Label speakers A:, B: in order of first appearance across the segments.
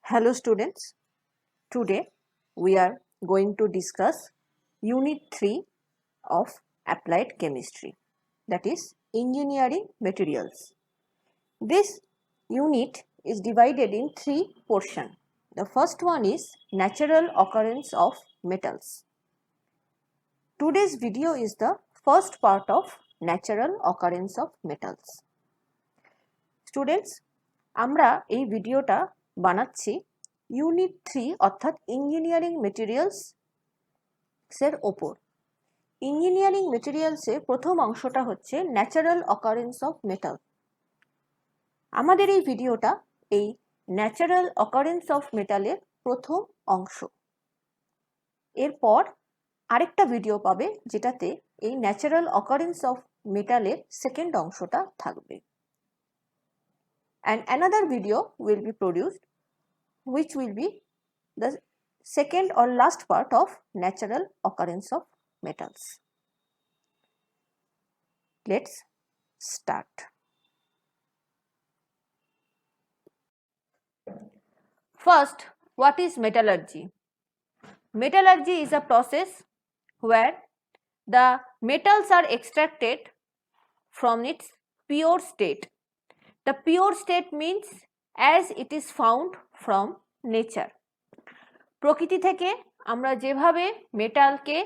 A: Hello students, today we are going to discuss Unit 3 of Applied Chemistry, that is Engineering Materials. This unit is divided in three portions. The first one is Natural Occurrence of Metals. Today's video is the first part of Natural Occurrence of Metals. Students, আমরা এই ভিডিওটা বানাচ্ছি unit 3 অর্থাৎ engineering materials এর ওপর। Engineering materials এর প্রথম অংশটা হচ্ছে ন্যাচারাল অকারেন্স অফ মেটাল। আমাদের এই ভিডিওটা এই ন্যাচারাল অকারেন্স অফ মেটালের প্রথম অংশ। এরপর আরেকটা ভিডিও পাবে যেটাতে এই ন্যাচারাল অকারেন্স অফ মেটালের সেকেন্ড অংশটা থাকবে। And another video will be produced which will be the second or last part of natural occurrence of metals. Let's start. First, what is metallurgy? Metallurgy is a process where the metals are extracted from its pure state. The pure state means as it is found from nature. প্রকৃতি থেকে আমরা যেভাবে মেটালকে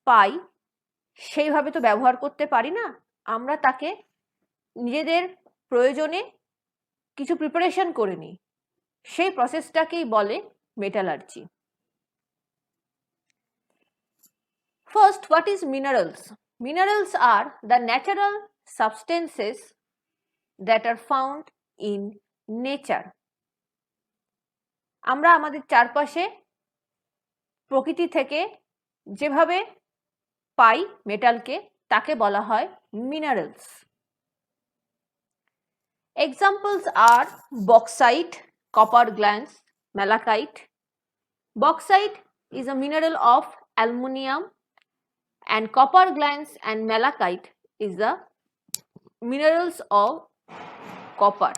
A: পাই সেইভাবে তো ব্যবহার করতে পারি না, আমরা তাকে নিজেদের প্রয়োজনে কিছু প্রিপারেশন করে নিই, সেই প্রসেসটাকেই বলে metallurgy. First, what is minerals? Minerals are the natural substances that are found in nature. আমরা আমাদের চারপাশে প্রকৃতি থেকে যেভাবে পাই মেটালকে তাকে বলা হয় minerals. Examples are bauxite, copper glans, malachite. Bauxite is a mineral of aluminium and copper glans and malachite is the minerals of copper.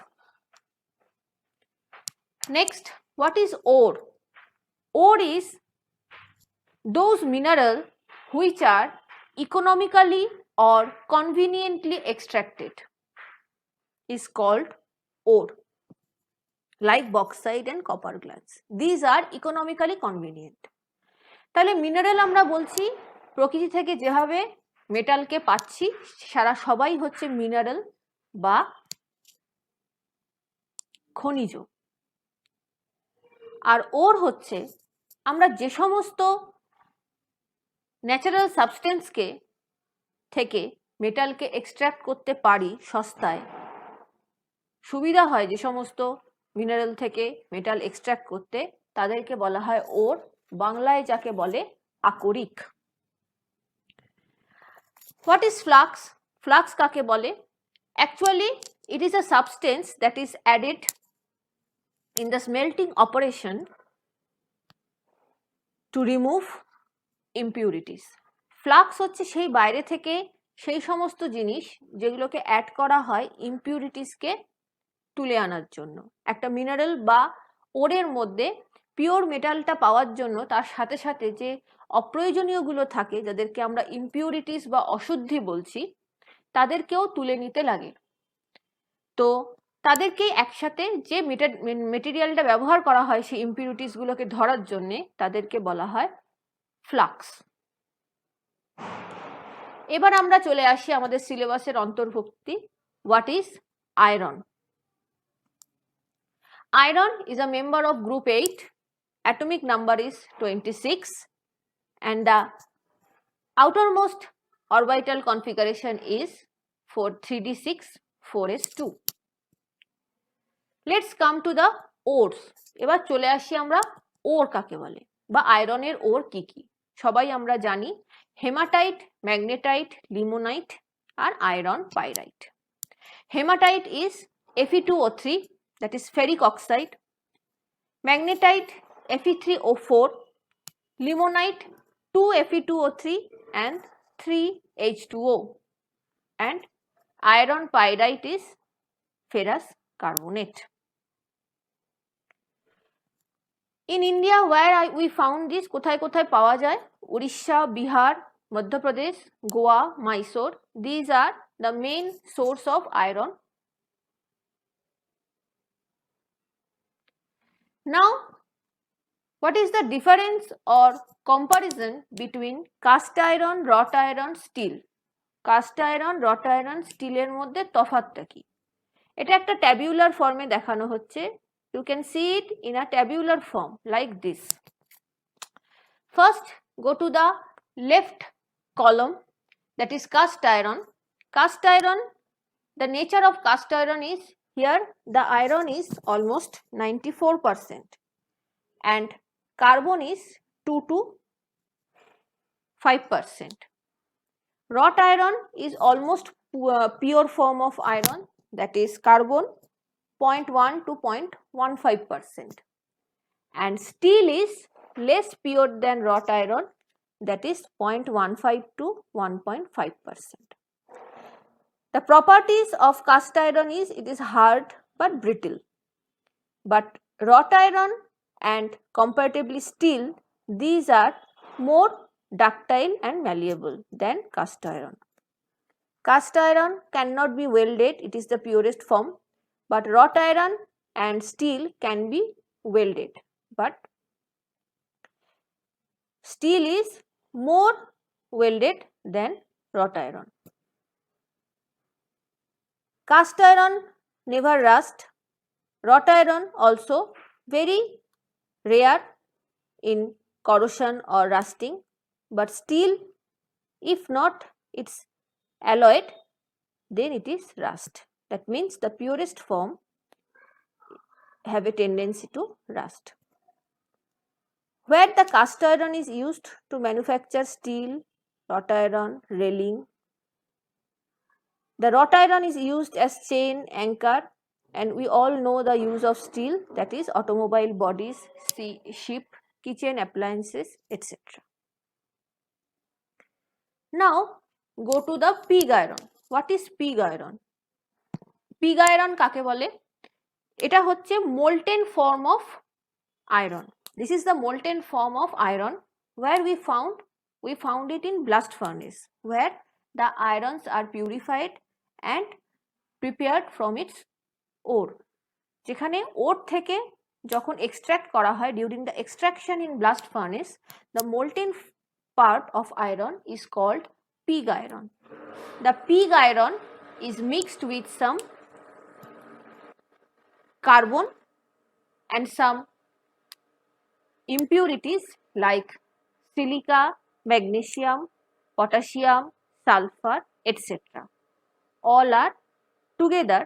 A: Next, what is ore? Ore is those minerals which are economically or conveniently extracted is called ore, like bauxite and copper glans. These are economically convenient. তাহলে mineral আমরা বলছি প্রকৃতি থেকে যেভাবে মেটালকে পাচ্ছি সারা সবাই হচ্ছে mineral বা খনিজ। আর ওর হচ্ছে আমরা যে সমস্ত ন্যাচারাল সাবস্টেন্সকে থেকে মেটালকে এক্সট্রাক্ট করতে পারি সস্তায়, সুবিধা হয় যে সমস্ত মিনারেল থেকে মেটাল এক্সট্রাক্ট করতে, তাদেরকে বলা হয় ওর, বাংলায় যাকে বলে আকরিক। What is flux? Flux কাকে বলে? Actually, it is a substance that is added in the smelting operation to remove impurities. Flux হচ্ছে সেই বাইরে থেকে সেই সমস্ত জিনিস যেগুলোকে অ্যাড করা হয় ইম্পিউরিটিসকে তুলে আনার জন্য। একটা মিনারেল বা ওরের মধ্যে পিওর মেটালটা পাওয়ার জন্য তার সাথে সাথে যে অপ্রয়োজনীয়গুলো থাকে যাদেরকে আমরা ইম্পিউরিটিস বা অশুদ্ধি বলছি তাদেরকেও তুলে নিতে লাগে। তো তাদেরকে একসাথে যে মেটেরিয়ালটা ব্যবহার করা হয় সেই ইম্পিউরিটিসগুলোকে ধরার জন্যে তাদেরকে বলা হয় ফ্লাক্স। এবার আমরা চলে আসি আমাদের সিলেবাসের অন্তর্ভুক্তি, what is iron? Iron is a member of group 8, atomic number is 26 and the outermost orbital configuration is 3d6 4s2. Let's come to the ores. এবার চলে আসি আমরা ওর কাকে বলে বা আয়রনের ওর কি কি। সবাই আমরা জানি হেমাটাইট, ম্যাগনেটাইট, লিমোনাইট আর iron pyrite. Hematite is Fe2O3, that is ferric oxide, magnetite Fe3O4, limonite 2Fe2O3 and 3H2O, and iron pyrite is ferrous carbonate. In India, where we found this, কোথায় কোথায় পাওয়া যায়? Odisha, Bihar, Madhya Pradesh, Goa, Mysore. These are the main source of iron. Now, what is the difference or comparison between cast iron, wrought iron, steel? Cast iron, wrought iron, steel এর মধ্যে তফাৎটা কি? এটা একটা tabular form এ দেখানো হচ্ছে. You can see it in a tabular form like this. First, go to the left column, that is cast iron. Cast iron, the nature of cast iron is, here the iron is almost 94% and carbon is 2 to 5%. Wrought iron is almost pure form of iron, that is carbon 0.1 to 0.15%, and steel is less pure than wrought iron, that is 0.15 to 1.5%. The properties of cast iron is, it is hard but brittle, but wrought iron and comparatively steel, these are more ductile and malleable than cast iron. Cast iron cannot be welded, it is the purest form, but wrought iron and steel can be welded, but steel is more welded than wrought iron. Cast iron never rust. Wrought iron also very rare in corrosion or rusting, but steel, if not it's alloyed, then it is rust. That means the purest form have a tendency to rust. Where the cast iron is used to manufacture steel, wrought iron, railing. The wrought iron is used as chain, anchor, and we all know the use of steel, that is automobile bodies, ship, kitchen appliances, etc. Now go to the pig iron. What is pig iron? Pig iron কাকে বলে? এটা হচ্ছে molten form of iron. This is the molten form of iron where we found it in blast furnace, where the irons are purified and prepared from its ore. যেখানে ore থেকে যখন extract করা হয়, during the extraction in blast furnace, the molten part of iron is called pig iron. The pig iron is mixed with some carbon and some impurities like silica, magnesium, potassium, sulfur, etc. All are together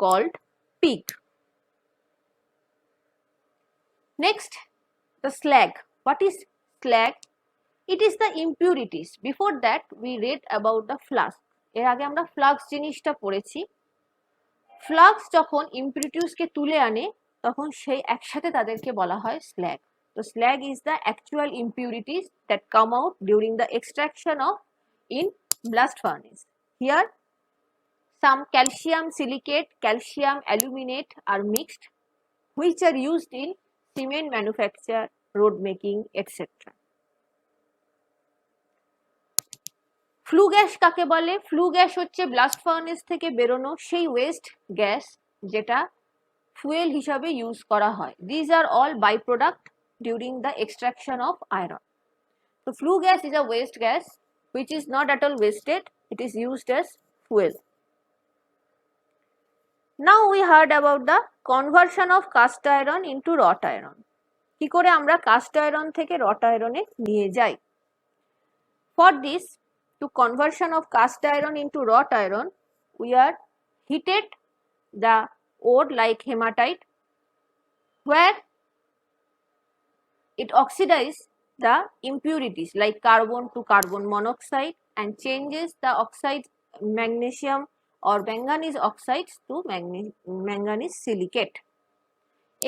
A: called pig. Next, the slag. What is slag? It is the impurities. Before that, we read about the flux. এর আগে আমরা flux জিনিসটা পড়েছি. Flux যখন impurities কে তুলে আনে, তখন সেই একসাথে তাদেরকে বলা হয় slag. So slag is the actual impurities that come out during the extraction of in blast furnace. Here, some calcium silicate, calcium aluminate are mixed, which are used in cement manufacture, road making, etc. Flue gas কাকে বলে? Flue gas হচ্ছে blast furnace থেকে বেরোনো সেই West gas যেটা fuel হিসাবে use করা হয়. These are all byproduct during the extraction of iron. So flue gas is a waste gas which is not at all wasted, it is used as fuel. Now we heard about the conversion of cast iron into wrought iron. কি করে আমরা cast iron থেকে wrought iron এ নিয়ে যাই? For this, to conversion of cast iron into wrought iron, we are heated the ore like hematite, where it oxidizes the impurities like carbon to carbon monoxide and changes the oxides magnesium or manganese oxides to manganese silicate.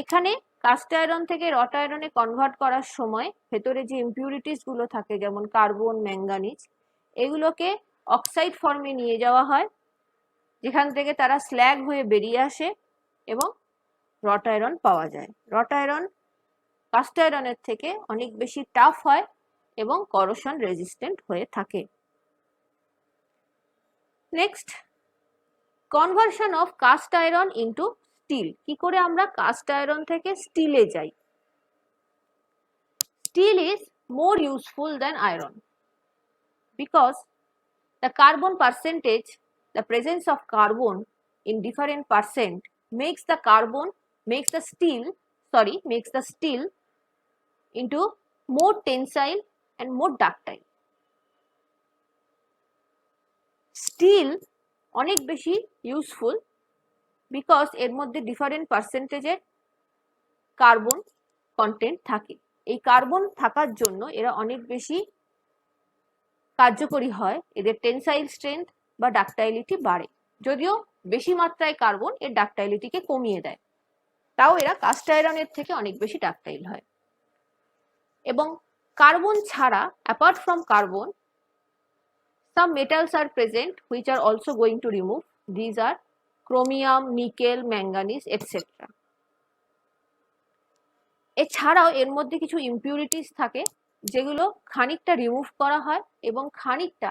A: এখানে cast iron থেকে রট আয়রনে convert করার সময় ভেতরে যে impurities গুলো থাকে যেমন carbon, manganese, এগুলোকে অক্সাইড ফর্মে নিয়ে যাওয়া হয়, যেখান থেকে তারা স্ল্যাগ হয়ে বেরিয়ে আসে এবং রট আয়রন পাওয়া যায়. রট আয়রন কাস্ট আয়রনের থেকে অনেক বেশি টাফ হয় এবং করোশন রেজিস্ট্যান্ট হয়ে থাকে। Next, conversion of cast iron into steel. কি করে আমরা কাস্ট আয়রন থেকে স্টিলে যাই? Steel is more useful than iron because the carbon percentage, the presence of carbon in different percent makes the steel into more tensile and more ductile. Steel অনেক বেশি useful because এর মধ্যে different পার্সেন্টেজের carbon content থাকে। এই carbon থাকার জন্য এরা অনেক বেশি কার্যকরী হয়, এদের টেনসাইল স্ট্রেংথ বা ডাকটাইলিটি বাড়ে। যদিও বেশি মাত্রায় কার্বন এর ডাকটাইলিটিকে কমিয়ে দেয়, তাও এরা কাস্ট আয়রনের থেকে অনেক বেশি ডাকটাইল হয়। এবং কার্বন ছাড়া, apart from carbon, some metals are present which are also going to remove. These are chromium, nickel, manganese, etc. এছাড়াও এর মধ্যে কিছু ইম্পিউরিটিস থাকে যেগুলো খানিকটা রিমুভ করা হয় এবং খানিকটা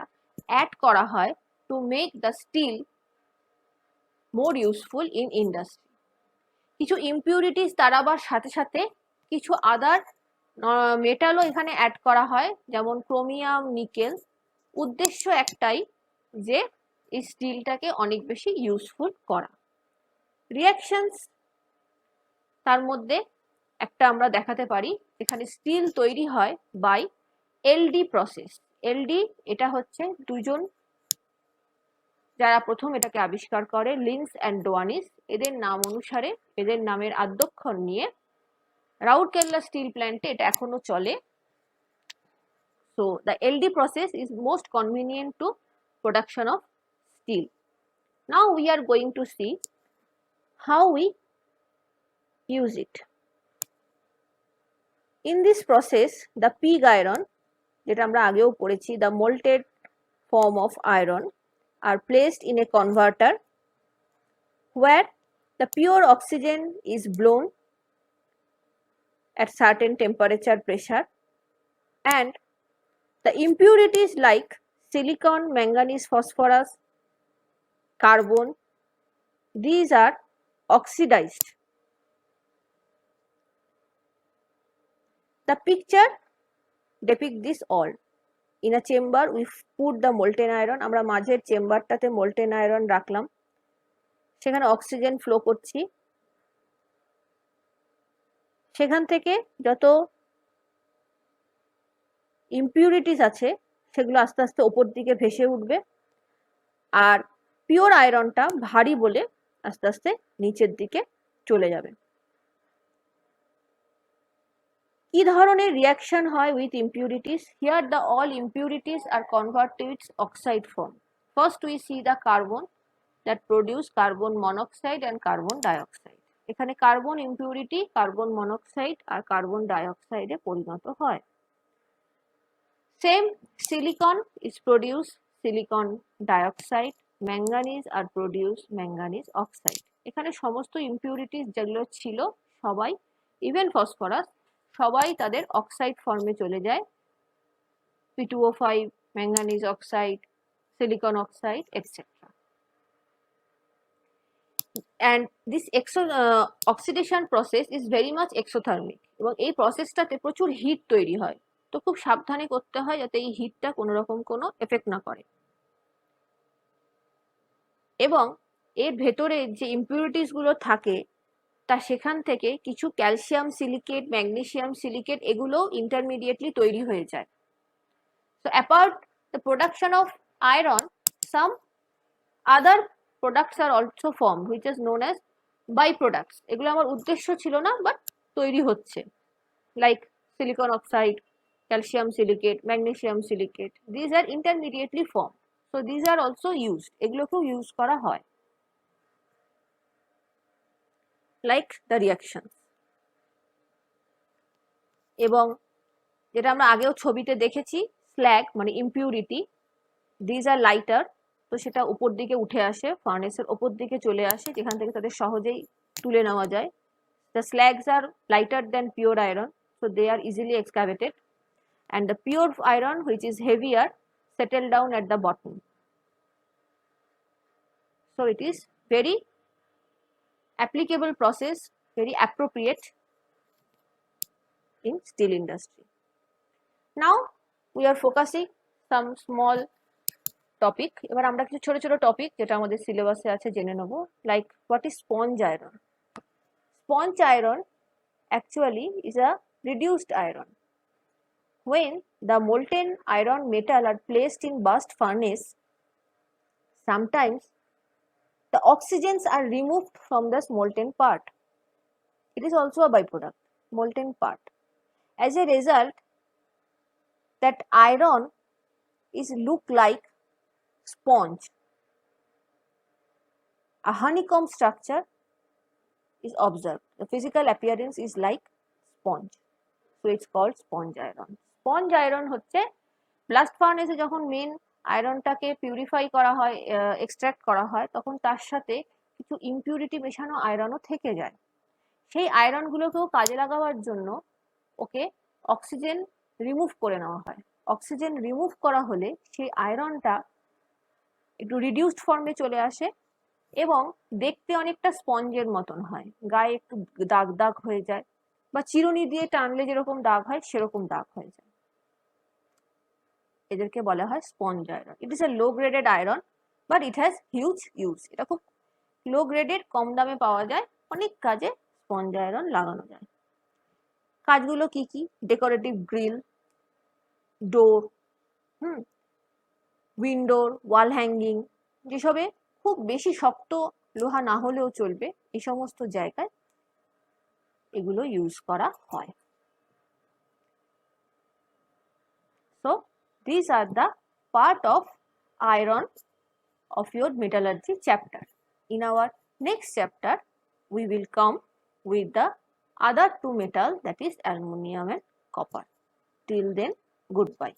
A: অ্যাড করা হয় to make the steel more useful in industry. কিছু ইম্পিউরিটিস তাড়াবার সাথে সাথে কিছু আদার মেটালও এখানে অ্যাড করা হয়, যেমন ক্রোমিয়াম, নিকেল। উদ্দেশ্য একটাই, যে এই স্টিলটাকে অনেক বেশি ইউজফুল করা। রিয়াকশনস তার মধ্যে একটা আমরা দেখাতে পারি, এখানে স্টিল তৈরি হয় বাই এলডি প্রসেস। এলডি এটা হচ্ছে দুজন যারা প্রথম এটাকে আবিষ্কার করে, লিন্স অ্যান্ড ডোয়ানিস। এদের নাম অনুসারে, এদের নামের আদ্যক্ষর নিয়ে রাউরকেল্লা স্টিল প্ল্যান্টে এটা এখনো চলে। So the LD process is most convenient to production of steel. Now we are going to see how we use it. In this process, the pig iron, যেটা আমরা আগেও পড়েছি, the molten form of iron are placed in a converter where the pure oxygen is blown at certain temperature pressure, and the impurities like silicon, manganese, phosphorus, carbon, these are oxidized. The picture depicts this all. In a chamber we put the molten iron. আমরা মাঝের চেম্বারটাতে molten iron রাখলাম, সেখানে oxygen flow করছি, সেখান থেকে যত impurities আছে সেগুলো আস্তে আস্তে ওপর দিকে ভেসে উঠবে, আর পিওর আয়রনটা ভারী বলে আস্তে আস্তে নিচের দিকে চলে যাবে। কি ধরনের রিয়াকশন হয় with impurities? Here the all impurities are convert to its oxide form. First we see the carbon that produce carbon monoxide and carbon dioxide. এখানে কার্বন ইম্পিউরিটি কার্বন মনোক্সাইড আর কার্বন ডাইঅক্সাইডে পরিণত হয়। Same silicon is produce silicon dioxide, manganese are produce manganese oxide. এখানে সমস্ত impurities যেগুলো ছিল সবাই, ইভেন ফসফরাস, সবাই তাদের অক্সাইড ফর্মে চলে যায়, P2O5, manganese oxide, silicon oxide, etcetera. And this oxidation process is very much exothermic, এবং এই প্রসেসটাতে প্রচুর হিট তৈরি হয়। তো খুব সাবধানে করতে হয় যাতে এই হিটটা কোনো রকম কোনো এফেক্ট না করে। এবং এর ভেতরে যে ইম্পিউরিটিস গুলো থাকে তা সেখান থেকে কিছু ক্যালসিয়াম সিলিকেট, ম্যাগনেসিয়াম সিলিকেট, এগুলো ইন্টারমিডিয়েটলি তৈরি হয়ে যায়। So apart the production of iron, some other products are also form which is known as by products. এগুলো আমার উদ্দেশ্য ছিল না, বাট তৈরি হচ্ছে, like silicon oxide, calcium silicate, magnesium silicate, these are intermediately form. So these are also used, এগুলোকেও use করা হয়, লাইক দ্য রিয়াকশন। এবং যেটা আমরা আগেও ছবিতে দেখেছি, স্ল্যাগ মানে ইম্পিউরিটি, দিজ আর লাইটার, তো সেটা উপর দিকে উঠে আসে, ফার্নেসের ওপর দিকে চলে আসে, যেখান থেকে তাদের সহজেই তুলে নেওয়া যায়। The slags are lighter than pure iron, so they are easily excavated, and the pure iron, which is heavier, settle down at the bottom. So it is very applicable process, very appropriate in steel industry. Now we are focusing some small topic. এবার আমরা কিছু ছোট ছোট topic যেটা আমাদের সিলেবাসে আছে জেনে নেব, like what is sponge iron. Sponge iron actually is a reduced iron. When the molten iron metal are placed in blast furnace, sometimes the oxygens are removed from the molten part. It is also a byproduct, molten part. As a result, that iron is look like sponge. A honeycomb structure is observed. The physical appearance is like sponge. So it's called sponge iron. Sponge iron হচ্ছে blast ফার্নেসে যখন main আয়রনটাকে purify করা হয়, extract করা হয়, তখন তার সাথে কিছু ইমপিউরিটি মেশানো আয়রনও থেকে যায়। সেই আয়রনগুলোকেও কাজে লাগাবার জন্য ওকে অক্সিজেন রিমুভ করে নেওয়া হয়। অক্সিজেন রিমুভ করা হলে সেই আয়রনটা একটু রিডিউসড ফর্মে চলে আসে এবং দেখতে অনেকটা স্পঞ্জের মতন হয়, গায়ে একটু দাগ দাগ হয়ে যায়, বা চিরুনি দিয়ে টানলে যেরকম দাগ হয় সেরকম দাগ হয়ে যায়। এদেরকে বলা হয় sponge iron. It is a low graded iron, but it has huge use. এটা খুব লো গ্রেডেড, কম দামে পাওয়া যায়, অনেক কাজে স্পঞ্জ আয়রন লাগানো যায়। কাজগুলো কি কি? ডেকোরেটিভ গ্রিল, ডোর, উইন্ডোর, ওয়াল হ্যাঙ্গিং, যেসবে খুব বেশি শক্ত লোহা না হলেও চলবে, এই সমস্ত জায়গায় এগুলো ইউজ করা হয়। So these are the part of iron of your metallurgy chapter. In our next chapter, we will come with the other two metals, that is aluminum and copper. Till then, goodbye.